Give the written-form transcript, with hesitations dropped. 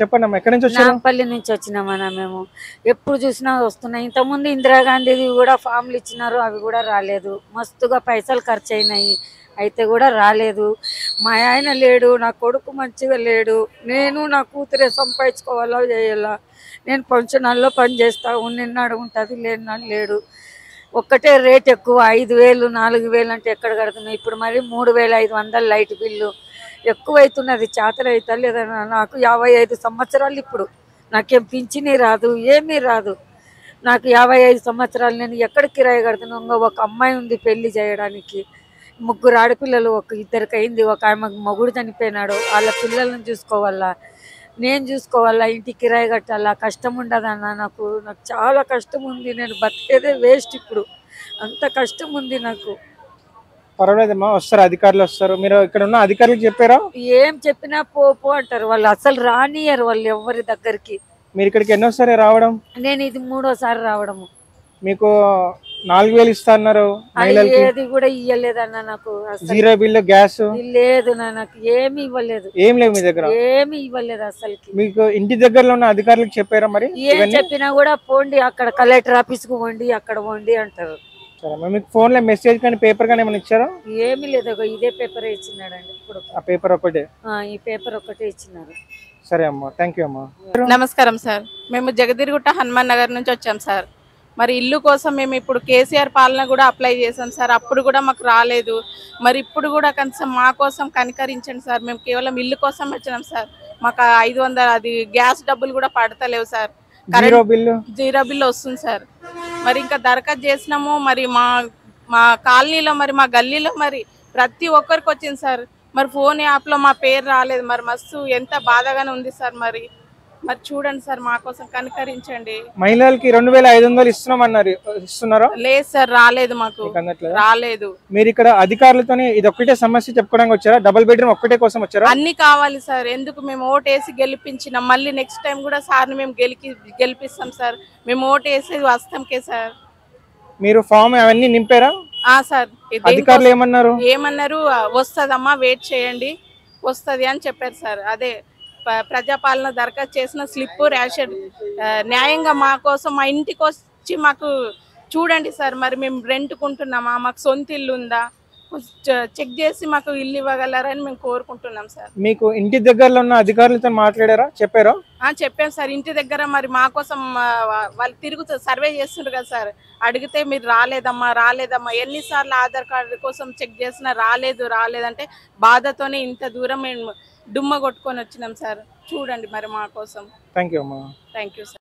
చెప్పండి అమ్మా, ఎక్కడి నుంచి వచ్చారు? నాంపల్లి నుంచి వచ్చినామన్నా మేము. ఎప్పుడు చూసినా వస్తున్నాయి. ఇంతకుముందు ఇందిరాగాంధీది కూడా ఫామ్లు ఇచ్చినారు, అవి కూడా రాలేదు. మస్తుగా పైసలు ఖర్చు అయినాయి, అయితే కూడా రాలేదు. మా ఆయన లేడు, నా కొడుకు మంచిగా లేడు. నేను నా కూతురే సంపాదించుకోవాలా చేయాలా. నేను పంచనాల్లో పని చేస్తా, ఉన్నిన్నాడు ఉంటుంది, లేనినాడు లేడు. ఒక్కటే రేట్ ఎక్కువ, 5,000 4,000 అంటే ఎక్కడ కడుతున్నాయి. ఇప్పుడు మరి 3,500 లైట్ బిల్లు ఎక్కువైతున్నది. చేతనైతే లేదన్నా. నాకు 55 సంవత్సరాలు. ఇప్పుడు నాకేం పింఛని రాదు, ఏమీ రాదు. నాకు 55 సంవత్సరాలు. నేను ఎక్కడ కిరాయి కడుతున్నా? ఒక అమ్మాయి ఉంది పెళ్లి చేయడానికి, 3 ఆడపిల్లలు, ఇద్దరికి అయింది, ఒక ఆమె మొగుడు చనిపోయినాడు. వాళ్ళ పిల్లలను చూసుకోవాలా, నేను చూసుకోవాలా, ఇంటి కిరాయి కట్టాలా. కష్టం ఉండదన్న నాకు చాలా కష్టం ఉంది. నేను బతికేదే వేస్ట్ ఇప్పుడు, అంత కష్టం ఉంది నాకు. పర్వాలేదమ్మా, వస్తారు అధికారులు వస్తారు. మీరు ఇక్కడ ఉన్న అధికారులకు చెప్పారా? ఏం చెప్పినా పో పో అంటారు వాళ్ళు, అసలు రానియరు వాళ్ళు ఎవరి దగ్గరికి. మీరు ఇక్కడికి ఎన్నోసారి రావడం? నేను ఇది 3వసారి రావడము. మీకు 4,000 ఇస్తా అన్నారు మహిళలకి. ఏది కూడా ఇయ్యలేదన్న నాకు. అసలు జీరో బిల్లు, గ్యాస్ లేదు నాకు, ఏమి ఇవ్వలేదు. ఏం లేవు మీ దగ్గర? ఏమి ఇవ్వలేదు అసలుకి. మీకు ఇంటి దగ్గరలో ఉన్న అధికారులకు చెప్పారా మరి? ఏం చెప్పినా కూడా పోండి అక్కడ కలెక్టర్ ఆఫీస్ కు పోండి, అక్కడ పోండి అంటారు. సరే, మీకు ఫోన్ లో మెసేజ్ కానీ పేపర్ కానీ ఏమైనా ఇచ్చారా? ఏమి లేదు, ఇదే పేపర్ ఇచ్చినాడండి ఇప్పుడు. ఆ పేపర్ ఒకటే? ఈ పేపర్ ఒకటే ఇచ్చినారు. సరే అమ్మా, థ్యాంక్ యూ అమ్మా. నమస్కారం సార్, మేము జగదిరిగుట్ట హనుమాన్ నగర్ నుంచి వచ్చాం సార్. మరి ఇల్లు కోసం మేము ఇప్పుడు కేసీఆర్ పాలన కూడా అప్లై చేసాం సార్, అప్పుడు కూడా మాకు రాలేదు. మరి ఇప్పుడు కూడా కనీసం మా కోసం కనికరించండి సార్. మేము కేవలం ఇల్లు కోసం వచ్చినాం సార్. మాకు 500 అది గ్యాస్ డబ్బులు కూడా పడతలేవు సార్. జీరో బిల్లు వస్తుంది సార్. మరి ఇంకా దరఖాస్తు చేసినాము. మరి మా కాలనీలో, మరి మా గల్లీలో మరి ప్రతి ఒక్కరికి వచ్చింది సార్. మరి ఫోన్ యాప్లో మా పేరు రాలేదు. మరి మస్తు ఎంత బాధగానే ఉంది సార్. మరి చూడండి సార్, మా కోసం కనికరించండి. మహిళలకి 2,500 ఇస్తున్నామన్నారు, ఇస్తున్నారా? లేదు సార్, రాలేదు, మాకు రాలేదు. మీరు ఇక్కడ అధికారులతో ఇది ఒక్కటే సమస్య చెప్పుకోవడానికి వచ్చారా? డబుల్ బెడ్రూమ్ ఒక్కటే కోసం వచ్చారా? అన్ని కావాలి సార్. ఎందుకు మేము ఓటేసి గెలిపించినాం, మళ్ళీ నెక్స్ట్ టైం కూడా సార్ని మేము గెలిపిస్తాం సార్. మేము ఓటేసి వస్తాంకే సార్. మీరు ఫామ్ అవన్నీ నింపారా? సార్, అధికారులు ఏమన్నారు? వస్తుందమ్మా, వెయిట్ చేయండి, వస్తుంది అని చెప్పారు సార్. అదే ప్రజాపాలన దరఖాస్తు చేసిన స్లిప్, రేషన్ న్యాయంగా మా కోసం మా ఇంటికి వచ్చి మాకు చూడండి సార్. మరి మేము రెంట్కుంటున్నామా, మాకు సొంత ఇల్లు ఉందా, చెక్ చేసి మాకు ఇల్లు ఇవ్వగలరని మేము కోరుకుంటున్నాం సార్. మీకు ఇంటి దగ్గరలో ఉన్న అధికారులతో మాట్లాడారా? చెప్పారా? చెప్పాను సార్. ఇంటి దగ్గర మరి మా కోసం వాళ్ళు తిరుగుతూ సర్వే చేస్తుండ్రు కదా సార్. అడిగితే మీరు రాలేదమ్మా ఎన్నిసార్లు ఆధార్ కార్డు కోసం చెక్ చేసినా రాలేదంటే బాధతోనే ఇంత దూరం మేము డుమ్మ కొట్టుకొని వచ్చినాం సార్. చూడండి మరి మా కోసం. థ్యాంక్ యూ అమ్మా. Thank you sir.